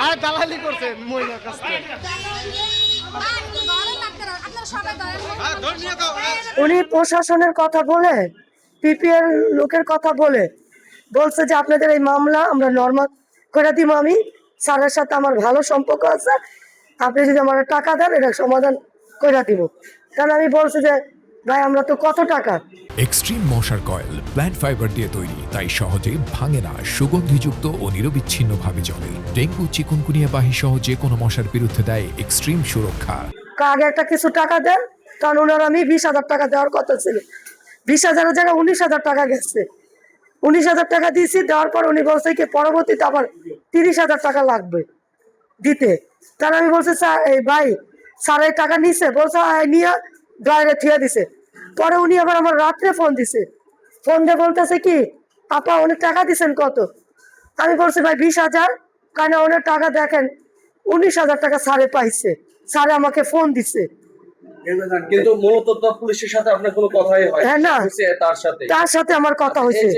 আর দালালি করছেন মহিলার কাছ থেকে। উনি প্রশাসনের কথা বলে, পিপিএল লোকের কথা বলে বলছে যে আপনাদের এই মামলা আমরা নর্মাল করে দিব। আমি স্যারের সাথে আমার ভালো সম্পর্ক আছে, আপনি যদি আমার টাকা দেন এটা সমাধান করে দিব। কারণ আমি বলছি যে ভাই আমরা তো কত টাকা। এক্সট্রিম মশার কয়েল প্ল্যান্ট ফাইবার দিয়ে তৈরি, তাই সহজে ভাঙে না, সুগন্ধিযুক্ত ও নিরবিচ্ছিন্নভাবে চলে। ডেঙ্গু, চিকুনগুনিয়া বাহি সহ যে কোনো মশার বিরুদ্ধে দেয় এক্সট্রিম সুরক্ষা। আগে একটা কিছু টাকা দেন, কারণ ওনার আমি 20,000 টাকা দেওয়ার কথা ছিল। 20,000-এর জায়গায় 19,000 টাকা গেছে। 19,000 টাকা দিয়েছি, দেওয়ার পর উনি বলছে কি পরবর্তীতে আবার 30,000 টাকা লাগবে দিতে। কারণ আমি বলছি স্যার এই ভাই স্যার এই টাকা নিছে, বলছে নিয়ে ড্রাইভারে থিয়ে দিছে। পরে উনি আবার আমার রাত্রে ফোন দিছে, ফোন দিয়ে বলতেছে কি আপা উনি টাকা দিছেন কত। আমি বলছি ভাই 20,000। কারণ ওনার টাকা দেখেন 19,000 টাকা স্যারে পাইছে, স্যারে আমাকে ফোন দিছে। কিন্তু মূলত তো পুলিশের সাথে আপনার কোনো কথাই হয় হ্যাঁ না, তার সাথে তার সাথে আমার কথা হয়েছে।